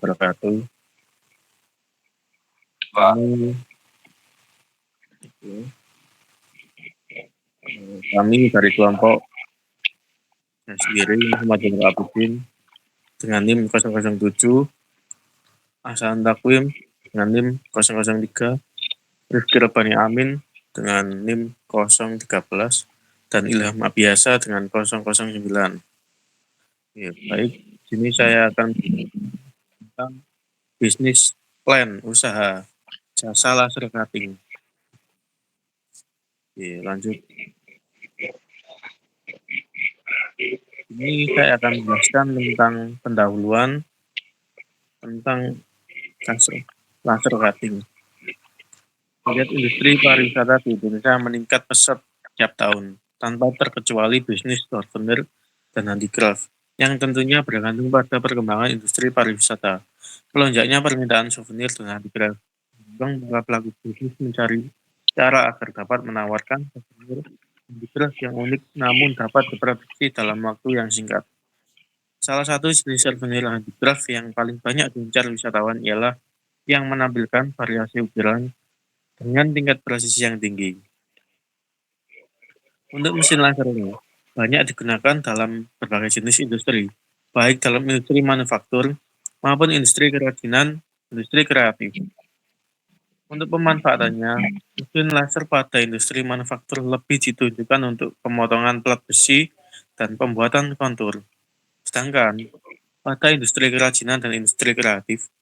wabarakatuh. Pak. Kami kami dari kelompok saya sendiri Muhammad Zainal Abidin dengan NIM 007, Hasan Takwim dengan NIM 003, Rifki Rabbani Amin dengan NIM 013, dan Ilham Abiasa dengan 009. Ya, baik, di sini saya akan tentang bisnis plan usaha jasa laser cutting. Oke, lanjut. Ini saya akan menjelaskan tentang pendahuluan tentang laser cutting. Lihat industri pariwisata di Indonesia meningkat pesat setiap tahun, tanpa terkecuali bisnis souvenir dan handicraft, yang tentunya bergantung pada perkembangan industri pariwisata. Melonjaknya permintaan souvenir dan handicraft mendorong para pelaku bisnis mencari cara agar dapat menawarkan souvenir handicraft yang unik namun dapat diproduksi dalam waktu yang singkat. Salah satu jenis souvenir handicraft yang paling banyak diincar wisatawan ialah yang menampilkan variasi ukiran dengan tingkat presisi yang tinggi. Untuk mesin laser ini banyak digunakan dalam berbagai jenis industri, baik dalam industri manufaktur maupun industri kerajinan, industri kreatif. Untuk pemanfaatannya, mesin laser pada industri manufaktur lebih ditujukan untuk pemotongan plat besi dan pembuatan kontur. Sedangkan pada industri kerajinan dan industri kreatif,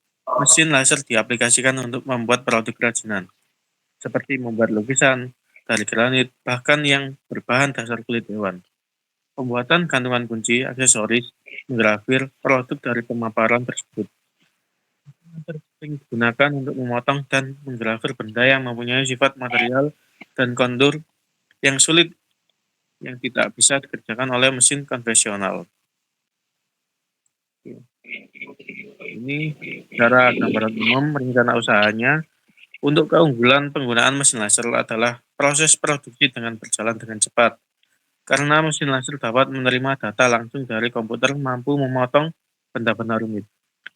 mesin laser diaplikasikan untuk membuat produk kerajinan, seperti membuat lukisan dari granit, bahkan yang berbahan dasar kulit hewan. Pembuatan gantungan kunci, aksesoris, mengrafir produk dari pemaparan tersebut. Sering digunakan untuk memotong dan menggrafir benda yang mempunyai sifat material dan kontur yang sulit yang tidak bisa dikerjakan oleh mesin konvensional. Ini cara gambaran umum rencana usahanya. Untuk keunggulan penggunaan mesin laser adalah proses produksi dengan berjalan dengan cepat. Karena mesin laser dapat menerima data langsung dari komputer, mampu memotong benda-benda rumit,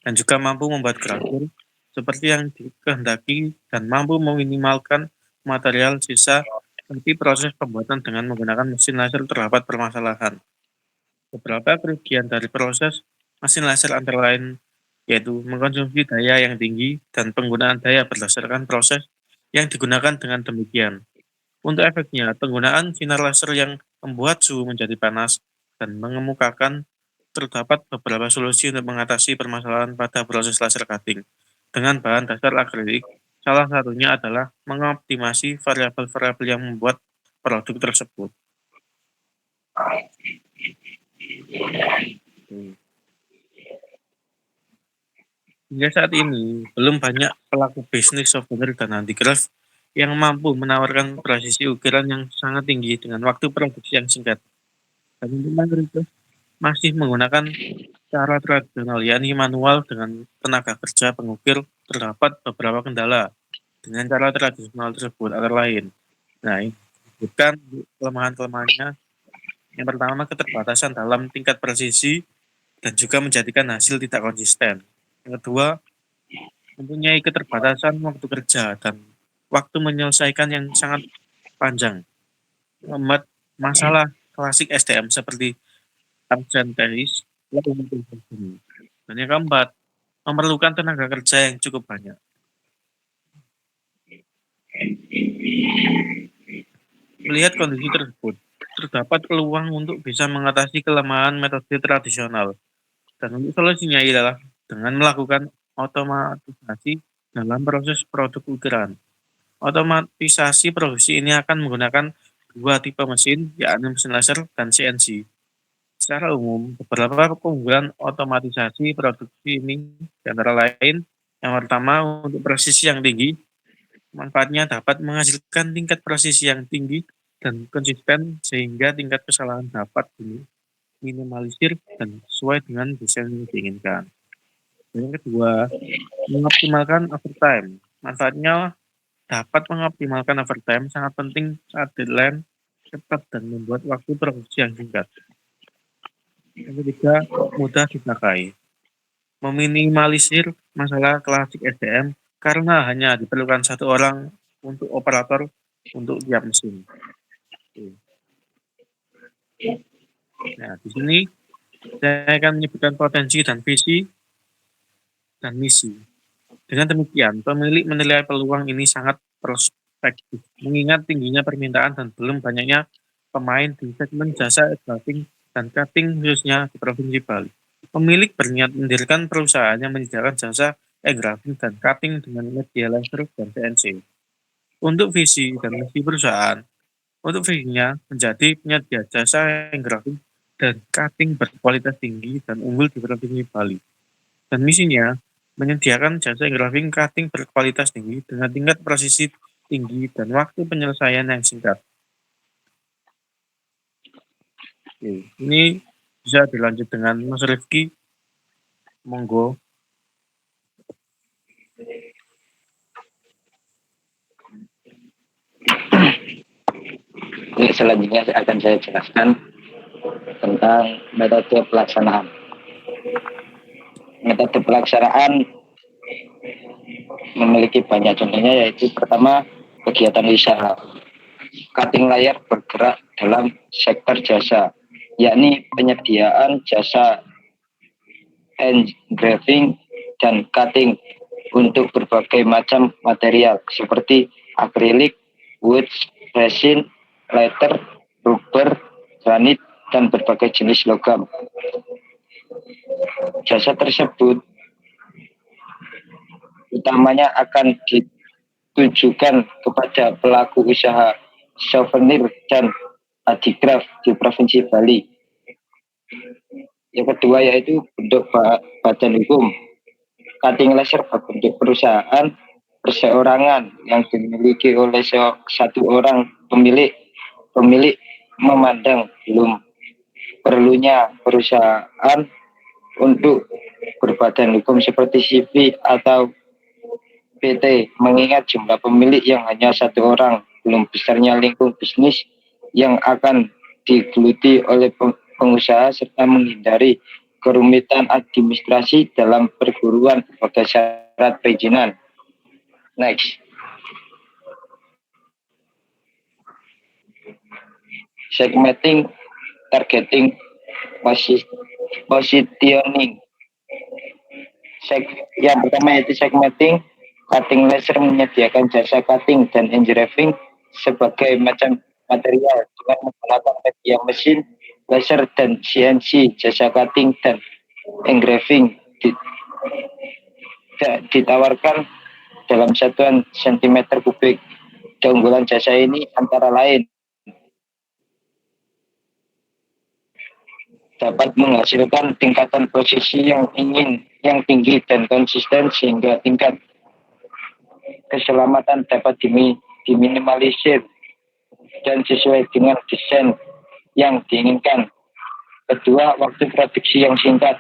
dan juga mampu membuat grafir seperti yang dikehendaki dan mampu meminimalkan material sisa. Tapi proses pembuatan dengan menggunakan mesin laser terdapat permasalahan. Beberapa kerugian dari proses mesin laser antara lain yaitu mengkonsumsi daya yang tinggi dan penggunaan daya berdasarkan proses yang digunakan dengan demikian. Untuk efeknya, penggunaan sinar laser yang membuat suhu menjadi panas dan mengemukakan terdapat beberapa solusi untuk mengatasi permasalahan pada proses laser cutting. Dengan bahan dasar akrilik, salah satunya adalah mengoptimasi variabel-variabel yang membuat produk tersebut. Hingga saat ini, belum banyak pelaku bisnis souvenir dan handicraft yang mampu menawarkan presisi ukiran yang sangat tinggi dengan waktu produksi yang singkat. Dan untuk mayoritas masih menggunakan cara tradisional, yakni manual dengan tenaga kerja pengukir. Terdapat beberapa kendala dengan cara tradisional tersebut antara lain. Nah, ini bukan kelemahan-kelemahannya. Yang pertama, keterbatasan dalam tingkat presisi dan juga menjadikan hasil tidak konsisten. Yang kedua, mempunyai keterbatasan waktu kerja dan waktu menyelesaikan yang sangat panjang. Membuat masalah klasik SDM seperti absenteis, dan yang keempat, memerlukan tenaga kerja yang cukup banyak. Melihat kondisi tersebut, terdapat peluang untuk bisa mengatasi kelemahan metode tradisional. Dan untuk solusinya ialah dengan melakukan otomatisasi dalam proses produk ukiran. Otomatisasi produksi ini akan menggunakan dua tipe mesin, yakni mesin laser dan CNC. Secara umum, beberapa keunggulan otomatisasi produksi ini antara lain, yang pertama untuk presisi yang tinggi, manfaatnya dapat menghasilkan tingkat presisi yang tinggi dan konsisten sehingga tingkat kesalahan dapat diminimalisir dan sesuai dengan desain yang diinginkan. Yang kedua, mengoptimalkan overtime. Manfaatnya dapat mengoptimalkan overtime sangat penting saat deadline cepat dan membuat waktu produksi yang singkat. Yang ketiga, mudah dipakai. meminimalisir masalah klasik SDM karena hanya diperlukan satu orang untuk operator untuk tiap mesin. Nah, di sini saya akan menyebutkan potensi dan visi dan misi. Dengan demikian, pemilik menilai peluang ini sangat prospektif, mengingat tingginya permintaan dan belum banyaknya pemain di segmen jasa drafting dan cutting khususnya di Provinsi Bali. Pemilik berniat mendirikan perusahaan yang menyediakan jasa engraving dan cutting dengan media laser dan CNC. Untuk visi dan misi perusahaan, untuk visinya menjadi penyedia jasa engraving dan cutting berkualitas tinggi dan unggul di Provinsi Bali. Dan misinya menyediakan jasa engraving cutting berkualitas tinggi dengan tingkat presisi tinggi dan waktu penyelesaian yang singkat. Oke, ini bisa dilanjut dengan Mas Rifki. Monggo. Ini selanjutnya akan saya jelaskan tentang metode pelaksanaan. Metode pelaksanaan memiliki banyak contohnya, yaitu pertama, kegiatan usaha. Cutting layar bergerak dalam sektor jasa, yakni penyediaan jasa engraving dan cutting untuk berbagai macam material seperti akrilik, wood, resin, leather, rubber, granit, dan berbagai jenis logam. Jasa tersebut utamanya akan ditujukan kepada pelaku usaha souvenir dan handicraft di Provinsi Bali. Yang kedua yaitu bentuk badan hukum. Cutting laser berbentuk perusahaan perseorangan yang dimiliki oleh satu orang pemilik memandang belum perlunya perusahaan untuk berbadan hukum seperti CV atau PT, mengingat jumlah pemilik yang hanya satu orang, belum besarnya lingkup bisnis yang akan digeluti oleh pengusaha serta menghindari kerumitan administrasi dalam perguruan sebagai syarat perizinan. Next. Segmenting, targeting, positioning. Yang pertama yaitu segmenting. Cutting laser menyediakan jasa cutting dan engraving sebagai macam material dengan menggunakan media mesin, laser dan CNC. Jasa cutting dan engraving ditawarkan dalam satuan sentimeter kubik. Keunggulan jasa ini antara lain dapat menghasilkan tingkatan posisi yang tinggi dan konsisten sehingga tingkat keselamatan dapat diminimalisir dan sesuai dengan desain yang diinginkan. Kedua, waktu produksi yang singkat.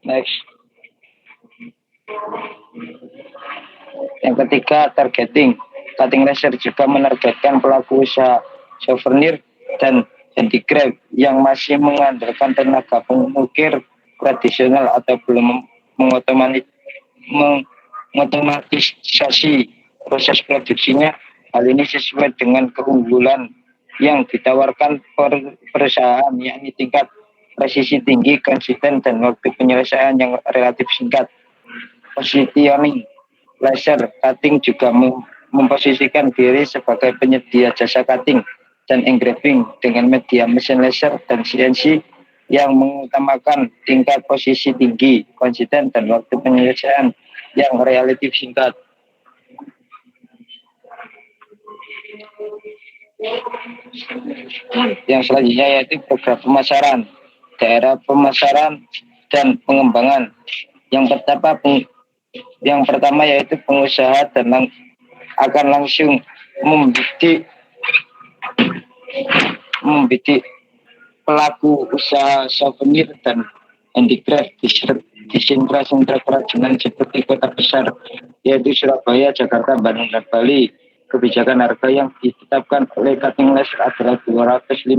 Next. Yang ketiga, targeting. Cutting laser juga menargetkan pelaku usaha souvenir dan handicraft yang masih mengandalkan tenaga pengukir tradisional atau belum mengotomatisasi proses produksinya. Hal ini sesuai dengan keunggulan yang ditawarkan perusahaan, yakni tingkat presisi tinggi, konsisten, dan waktu penyelesaian yang relatif singkat. Positioning. Laser cutting juga memposisikan diri sebagai penyedia jasa cutting dan engraving dengan media mesin laser dan CNC yang mengutamakan tingkat posisi tinggi, konsisten, dan waktu penyelesaian yang relatif singkat. Yang selanjutnya yaitu program pemasaran, daerah pemasaran dan pengembangan. Yang pertama yaitu pengusaha dan akan langsung membidik pelaku usaha souvenir dan handicraft di sentra-sentra kerajinan seperti kota besar yaitu Surabaya, Jakarta, Bandung, dan Bali. Kebijakan harga yang ditetapkan oleh cutting laser adalah 250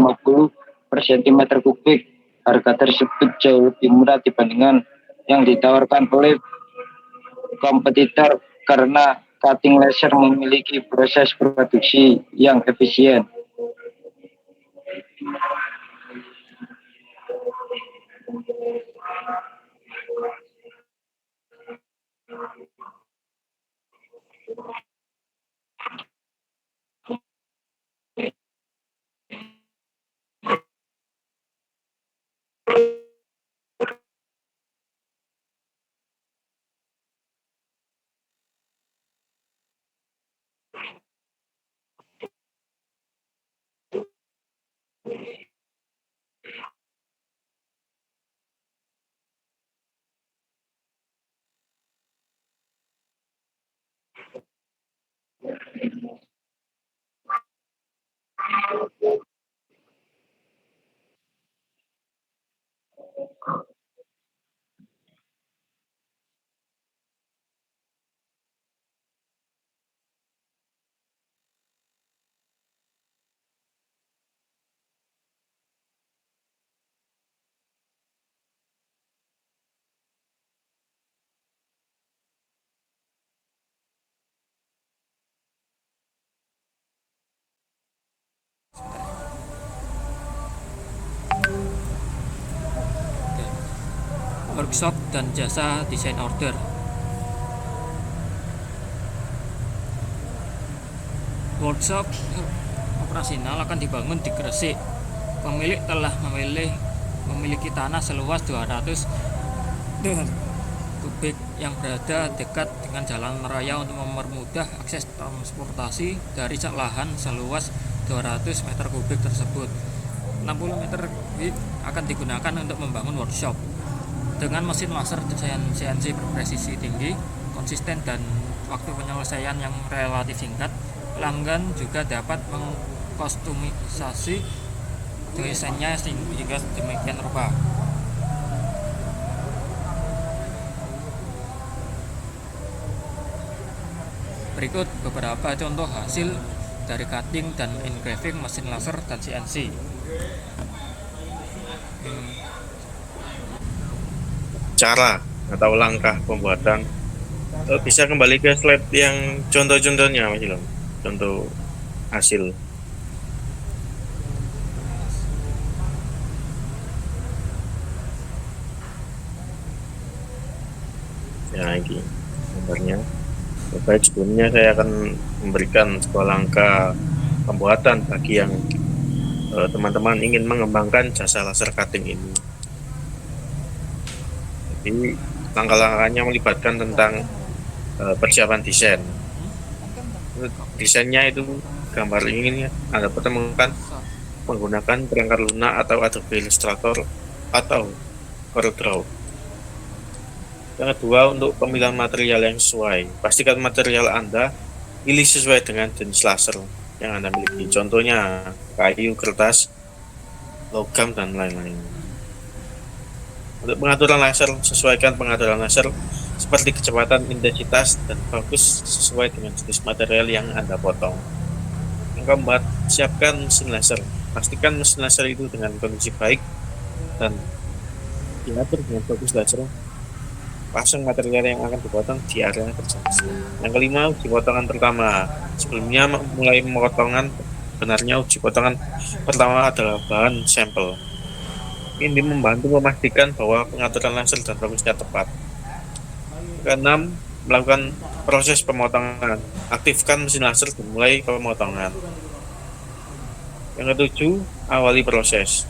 per cm kubik. Harga tersebut jauh lebih murah dibandingkan yang ditawarkan oleh kompetitor karena cutting laser memiliki proses produksi yang efisien. Workshop dan jasa desain order. Workshop operasional akan dibangun di Gresik. Pemilik telah memiliki tanah seluas 200 kubik yang berada dekat dengan jalan raya untuk mempermudah akses transportasi dari lahan seluas 200 meter kubik tersebut. 60 meter kubik akan digunakan untuk membangun workshop dengan mesin laser desain CNC berpresisi tinggi, konsisten dan waktu penyelesaian yang relatif singkat. Pelanggan juga dapat mengkustomisasi desainnya hingga demikian rupa. Berikut beberapa contoh hasil dari cutting dan engraving mesin laser dan CNC. Cara atau langkah pembuatan. Bisa kembali ke slide yang contoh-contohnya, Mas Ilham. Contoh hasil. Ya, ini gambarnya. Baik, sebelumnya saya akan memberikan sebuah langkah pembuatan bagi yang teman-teman ingin mengembangkan jasa laser cutting ini. Jadi langkah-langkahnya melibatkan tentang persiapan desain. Desainnya itu gambar ini Anda pertemukan menggunakan perangkat lunak atau Adobe Illustrator atau CorelDRAW. Yang kedua, untuk pemilihan material yang sesuai. Pastikan material Anda pilih sesuai dengan jenis laser yang Anda miliki. Contohnya kayu, kertas, logam, dan lain-lain. Untuk pengaturan laser, sesuaikan pengaturan laser seperti kecepatan, intensitas, dan fokus sesuai dengan jenis material yang Anda potong. Yang keempat, siapkan mesin laser. Pastikan mesin laser itu dengan kondisi baik dan diatur dengan fokus laser. Pasang material yang akan dipotong di area terjangkau. Yang kelima, uji potongan pertama. Sebelumnya mulai potongan, benarnya uji potongan pertama adalah bahan sampel. Ini membantu memastikan bahwa pengaturan laser dan fokusnya tepat. Keenam, melakukan proses pemotongan. Aktifkan mesin laser dan mulai pemotongan. Yang ketujuh, awali proses.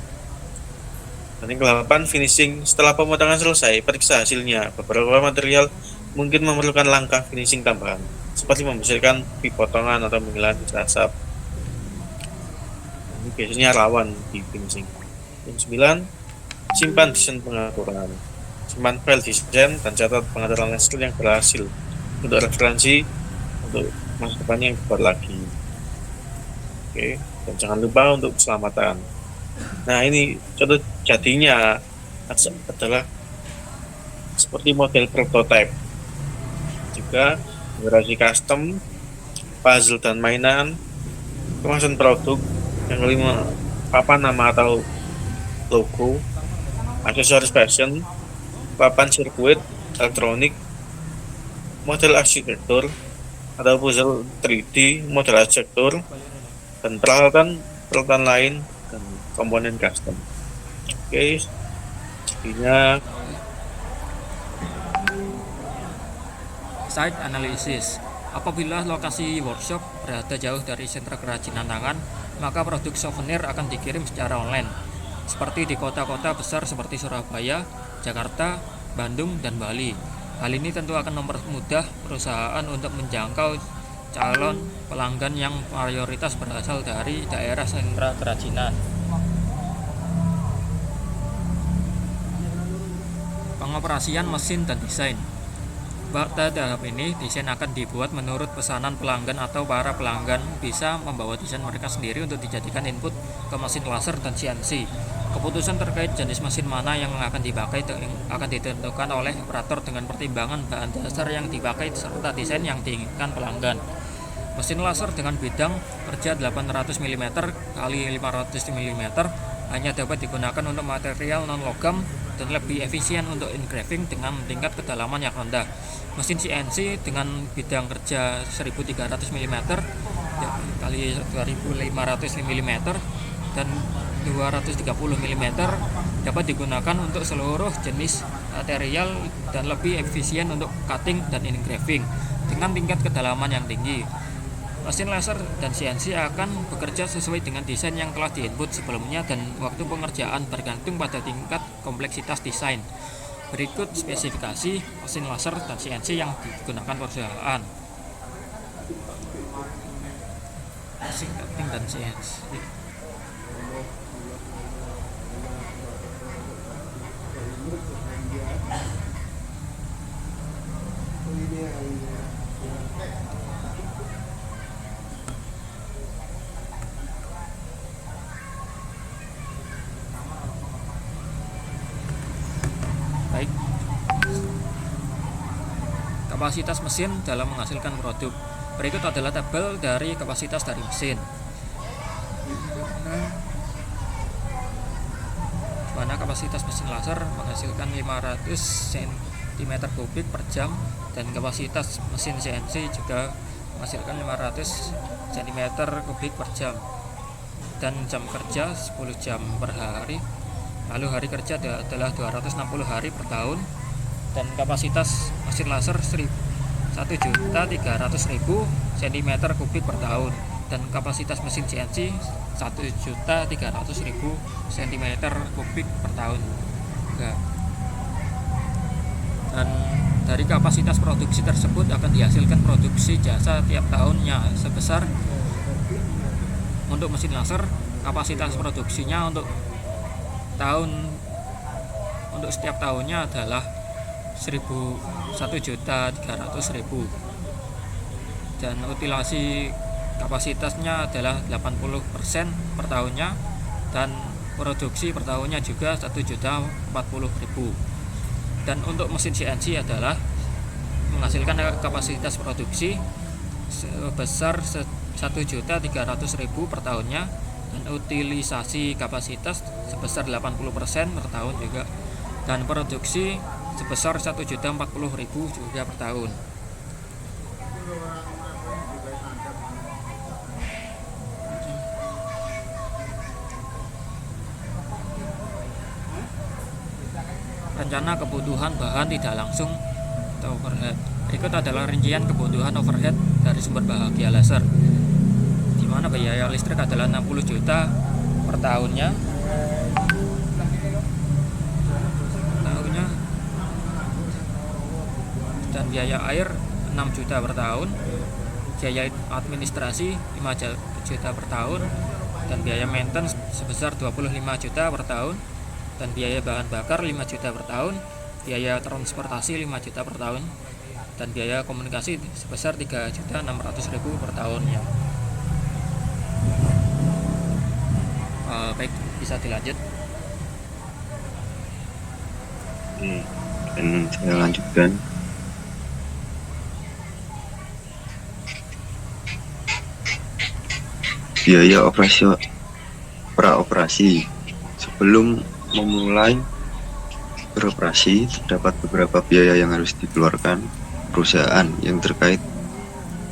Dan yang ke-8, finishing. Setelah pemotongan selesai, periksa hasilnya. Beberapa material mungkin memerlukan langkah finishing tambahan, seperti membersihkan pipi potongan atau menghilangkan asap. Ini biasanya rawan di finishing. Yang 9, simpan desain pengaturan. Simpan file desain dan catat pengaturan laser yang berhasil untuk referensi untuk masa depannya yang dibuat lagi. Oke, dan jangan lupa untuk keselamatan. Nah, ini contoh jadinya adalah seperti model prototype. Juga generasi custom, puzzle dan mainan, kemasan produk. Yang kelima, papan nama atau logo, aksesoris fashion, papan sirkuit elektronik, model arsitektur atau puzzle 3D, model arsitektur, dan peralatan lain dan komponen custom. Oke, sekinya Site analysis. Apabila lokasi workshop berada jauh dari sentra kerajinan tangan, maka produk souvenir akan dikirim secara online, seperti di kota-kota besar seperti Surabaya, Jakarta, Bandung, dan Bali. Hal ini tentu akan mempermudah perusahaan untuk menjangkau calon pelanggan yang mayoritas berasal dari daerah sentra kerajinan. Pengoperasian mesin dan desain. Pada tahap ini, desain akan dibuat menurut pesanan pelanggan atau para pelanggan bisa membawa desain mereka sendiri untuk dijadikan input ke mesin laser dan CNC. Keputusan terkait jenis mesin mana yang akan dipakai akan ditentukan oleh operator dengan pertimbangan bahan dasar yang dipakai serta desain yang diinginkan pelanggan. Mesin laser dengan bidang kerja 800 mm x 500 mm hanya dapat digunakan untuk material non-logam dan lebih efisien untuk engraving dengan tingkat kedalaman yang rendah. Mesin CNC dengan bidang kerja 1300 mm kali 2500 mm dan 230 mm dapat digunakan untuk seluruh jenis material dan lebih efisien untuk cutting dan engraving dengan tingkat kedalaman yang tinggi. Mesin laser dan CNC akan bekerja sesuai dengan desain yang telah diinput sebelumnya dan waktu pengerjaan bergantung pada tingkat kompleksitas desain. Berikut spesifikasi mesin laser dan CNC yang digunakan perusahaan. Mesin cutting dan CNC. Baik. Kapasitas mesin dalam menghasilkan produk. Berikut adalah tabel dari kapasitas dari mesin. Mana kapasitas mesin laser menghasilkan 500 cm3 per jam dan kapasitas mesin CNC juga menghasilkan 500 cm3 per jam dan jam kerja 10 jam per hari. Lalu hari kerja adalah 260 hari per tahun dan kapasitas mesin laser 1.300.000 cm3 per tahun dan kapasitas mesin CNC 1.300.000 cm3 per tahun. Dan dari kapasitas produksi tersebut akan dihasilkan produksi jasa tiap tahunnya sebesar, untuk mesin laser kapasitas produksinya untuk setiap tahunnya adalah 1.300.000 dan utilasi kapasitasnya adalah 80% per tahunnya dan produksi per tahunnya juga 1.040.000. Dan untuk mesin CNC adalah menghasilkan kapasitas produksi sebesar 1.300.000 per tahunnya dan utilisasi kapasitas sebesar 80% per tahun juga dan produksi sebesar 1.040.000 juga per tahun. Rencana kebutuhan bahan tidak langsung atau overhead. Berikut adalah rincian kebutuhan overhead dari sumber bahagia laser, di mana biaya listrik adalah 60 juta per tahunnya, dan biaya air 6 juta per tahun, biaya administrasi 5 juta per tahun, dan biaya maintenance sebesar 25 juta per tahun, dan biaya bahan bakar 5 juta per tahun, biaya transportasi 5 juta per tahun, dan biaya komunikasi sebesar 3.600.000 per tahunnya. Baik, bisa dilanjut. Dan saya lanjutkan. Biaya praoperasi sebelum memulai beroperasi, terdapat beberapa biaya yang harus dikeluarkan perusahaan yang terkait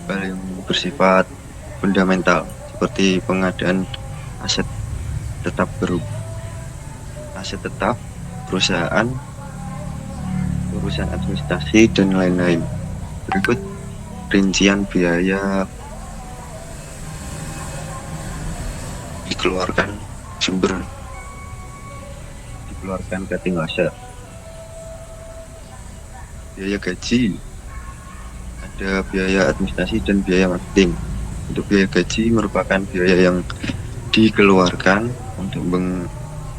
hal yang bersifat fundamental seperti pengadaan aset tetap perusahaan, urusan administrasi, dan lain-lain. Berikut rincian biaya dikeluarkan cutting laser. Biaya gaji, ada biaya administrasi dan biaya marketing. Untuk biaya gaji merupakan biaya yang dikeluarkan untuk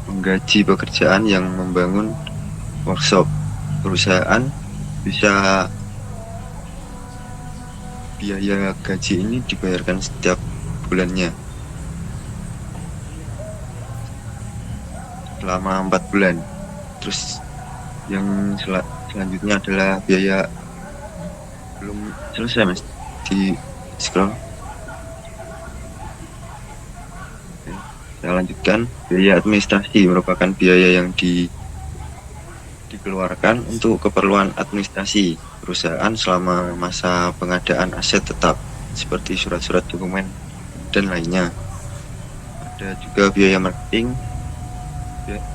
menggaji pekerjaan yang membangun workshop. Perusahaan bisa biaya gaji ini dibayarkan setiap bulannya selama 4 bulan. Terus yang selanjutnya adalah biaya, belum selesai mas, di scroll. Oke, saya lanjutkan. Biaya administrasi merupakan biaya yang dikeluarkan untuk keperluan administrasi perusahaan selama masa pengadaan aset tetap seperti surat-surat dokumen dan lainnya. Ada juga biaya marketing.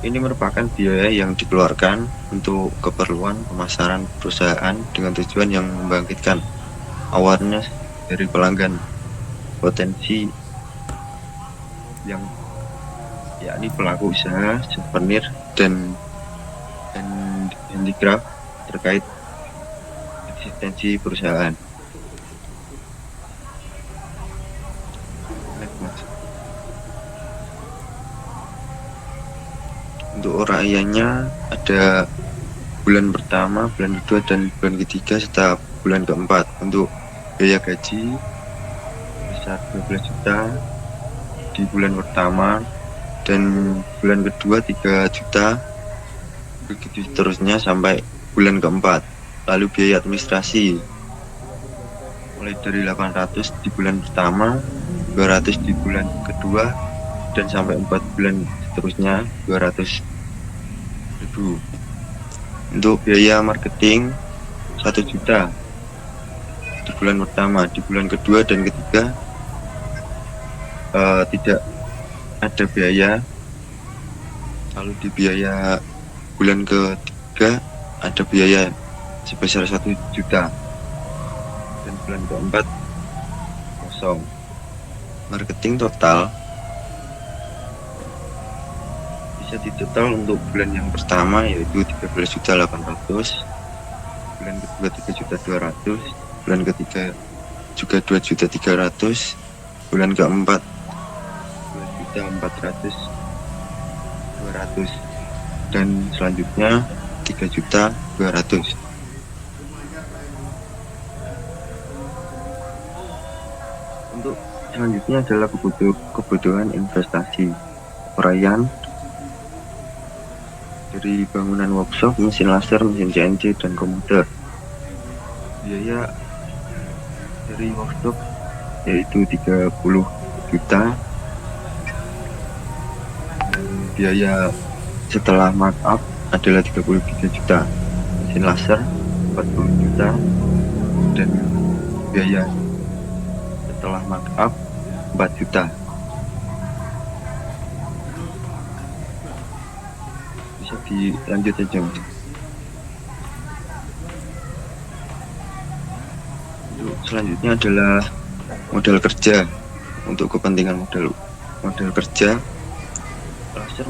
Ini merupakan biaya yang dikeluarkan untuk keperluan pemasaran perusahaan dengan tujuan yang membangkitkan awareness dari pelanggan potensi yang yakni pelaku usaha souvenir dan handicraft terkait eksistensi perusahaan. Untuk uraiannya ada bulan pertama, bulan kedua, dan bulan ketiga serta bulan keempat. Untuk biaya gaji besar 12 juta di bulan pertama dan bulan kedua 3 juta, begitu seterusnya sampai bulan keempat. Lalu biaya administrasi mulai dari 800 di bulan pertama, 200 di bulan kedua, dan sampai 4 bulan seterusnya 200.000. Untuk biaya marketing 1 juta di bulan pertama, di bulan kedua dan ketiga tidak ada biaya. Lalu di biaya bulan ketiga ada biaya sebesar 1 juta dan bulan keempat kosong. Marketing total bisa ditotal untuk bulan yang pertama yaitu 13.800.000, bulan kedua 3.200.000, bulan ketiga juga 2.300.000, bulan keempat 2.400.200, dan selanjutnya 3.200.000. Untuk selanjutnya adalah kebutuhan investasi. Uraian dari bangunan workshop, mesin laser, mesin CNC, dan komputer. Biaya dari workshop yaitu 30 juta, dan biaya setelah markup adalah 33 juta. Mesin laser 40 juta, dan biaya setelah markup 4 juta. Bisa dilanjut aja mas. Untuk selanjutnya adalah modal kerja. Untuk kepentingan modal kerja, laser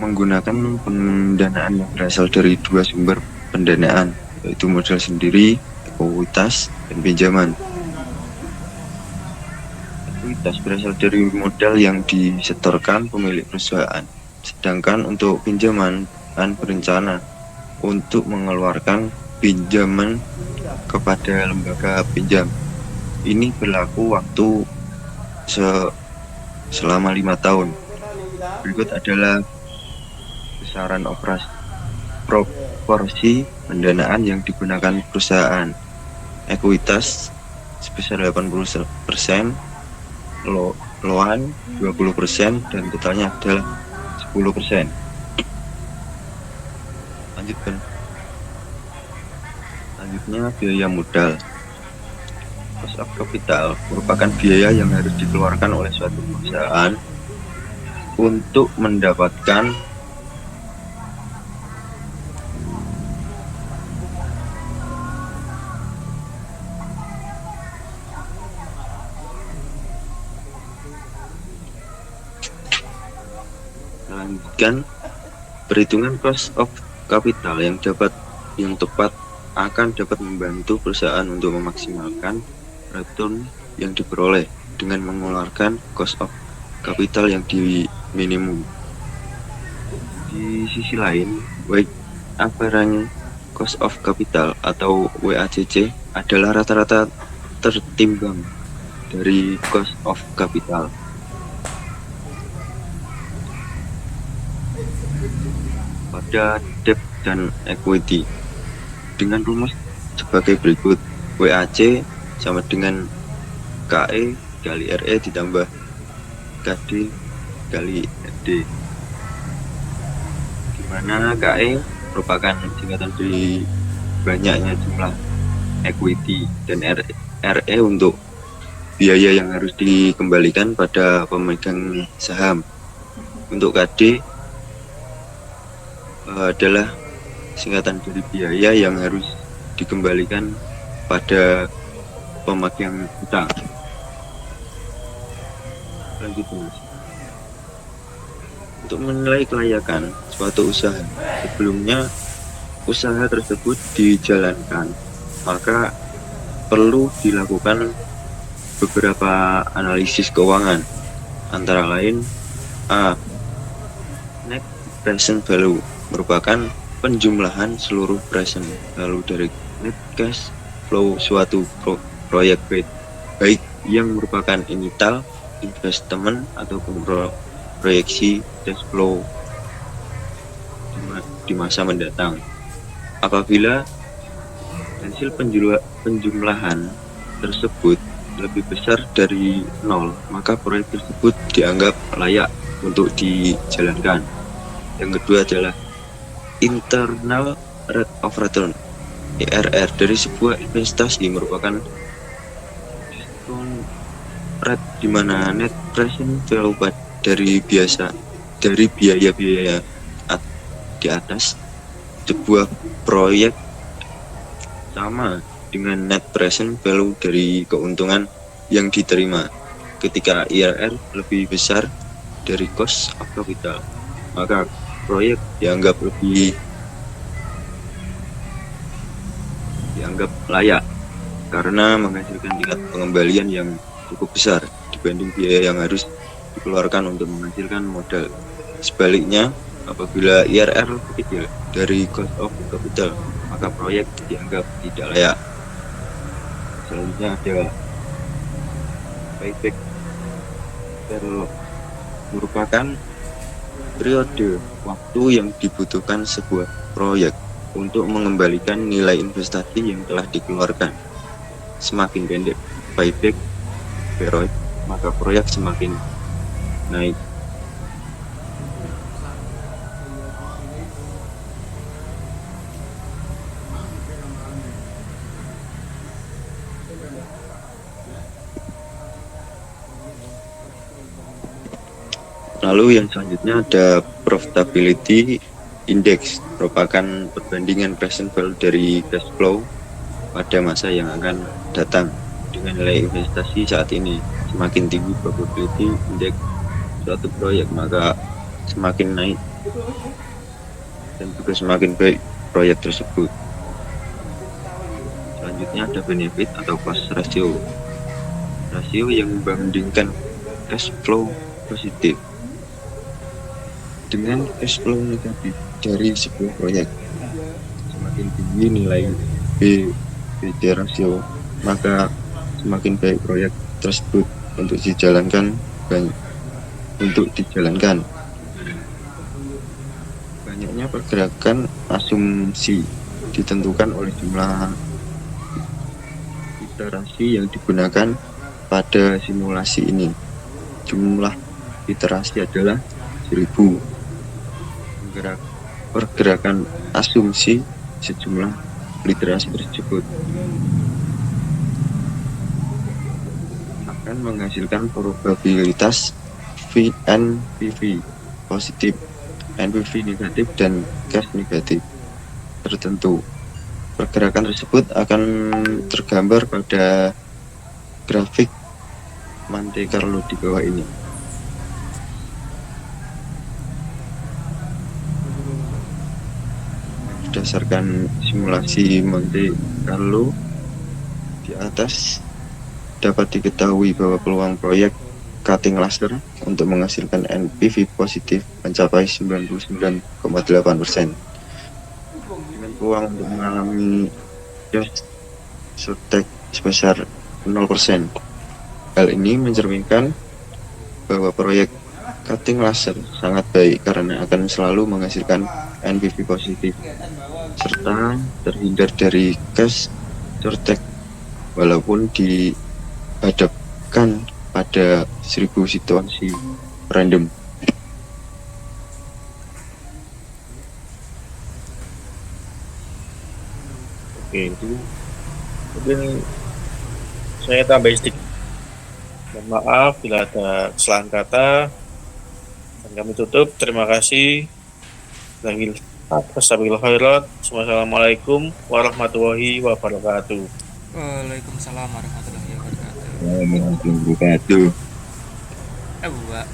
menggunakan pendanaan yang berasal dari 2 sumber pendanaan, yaitu modal sendiri, ekuitas, dan pinjaman. Ekuitas berasal dari modal yang disetorkan pemilik perusahaan, sedangkan untuk pinjaman berencana untuk mengeluarkan pinjaman kepada lembaga pinjam. Ini berlaku waktu selama 5 tahun. Berikut adalah besaran proporsi pendanaan yang digunakan perusahaan. Ekuitas sebesar 80%, loan 20%, dan totalnya adalah 10%. Selanjutnya biaya modal. Cost of capital merupakan biaya yang harus dikeluarkan oleh suatu perusahaan untuk mendapatkan perhitungan cost of capital yang tepat akan dapat membantu perusahaan untuk memaksimalkan return yang diperoleh dengan mengeluarkan cost of capital yang di minimum. Di sisi lain, weighted average cost of capital atau WACC adalah rata-rata tertimbang dari cost of capital. Pada debt dan equity dengan rumus sebagai berikut: WAC sama dengan KE kali RE ditambah KD kali RD, di mana KE merupakan singkatan dari banyaknya jumlah equity dan RE untuk biaya yang harus dikembalikan pada pemegang saham. Untuk KD adalah singkatan dari biaya yang harus dikembalikan pada pemegang utang. Lanjut, untuk menilai kelayakan suatu usaha, sebelumnya usaha tersebut dijalankan, maka perlu dilakukan beberapa analisis keuangan, antara lain A. Net present value merupakan penjumlahan seluruh present value dari net cash flow suatu proyek, baik yang merupakan initial investment ataupun proyeksi cash flow di masa mendatang. Apabila hasil penjumlahan tersebut lebih besar dari 0, maka proyek tersebut dianggap layak untuk dijalankan. Yang kedua adalah internal rate of return, IRR, dari sebuah investasi merupakan discount rate di mana net present value dari biaya-biaya di atas sebuah proyek sama dengan net present value dari keuntungan yang diterima. Ketika IRR lebih besar dari cost of capital, maka proyek dianggap layak karena menghasilkan tingkat pengembalian yang cukup besar dibanding biaya yang harus dikeluarkan untuk menghasilkan modal. Sebaliknya, apabila IRR lebih kecil dari cost of capital, maka proyek dianggap tidak layak. Selanjutnya ada payback period, merupakan periode waktu yang dibutuhkan sebuah proyek untuk mengembalikan nilai investasi yang telah dikeluarkan. Semakin pendek payback period, maka proyek semakin naik. Lalu yang selanjutnya ada profitability index, merupakan perbandingan present value dari cash flow pada masa yang akan datang dengan nilai investasi saat ini. Semakin tinggi probability index suatu proyek, maka semakin naik dan juga semakin baik proyek tersebut. Selanjutnya ada benefit atau cost ratio, rasio yang membandingkan cash flow positif dengan cash flow negatif dari sebuah proyek. Semakin tinggi nilai BB rasio, maka semakin baik proyek tersebut untuk dijalankan. Banyaknya pergerakan asumsi ditentukan oleh jumlah iterasi yang digunakan pada simulasi ini. Jumlah iterasi adalah 1000. pergerakan asumsi sejumlah literasi tersebut akan menghasilkan probabilitas NPV positif, NPV negatif, dan case negatif tertentu. Pergerakan tersebut akan tergambar pada grafik Monte Carlo di bawah ini. Berdasarkan simulasi Monte Carlo di atas, dapat diketahui bahwa peluang proyek cutting laser untuk menghasilkan NPV positif mencapai 99,8%, dengan peluang untuk mengalami just shortage sebesar 0%. Hal ini mencerminkan bahwa proyek cutting laser sangat baik karena akan selalu menghasilkan NPV positif serta terhindar dari cash shortage walaupun dihadapkan pada 1000 situasi random. Oke, itu mungkin saya tambah sedikit. Mohon maaf bila ada kesalahan kata, dan kami tutup. Terima kasih. Wassalamualaikum warahmatullahi wabarakatuh. Waalaikumsalam warahmatullahi wabarakatuh. Wabarakatuh. Buat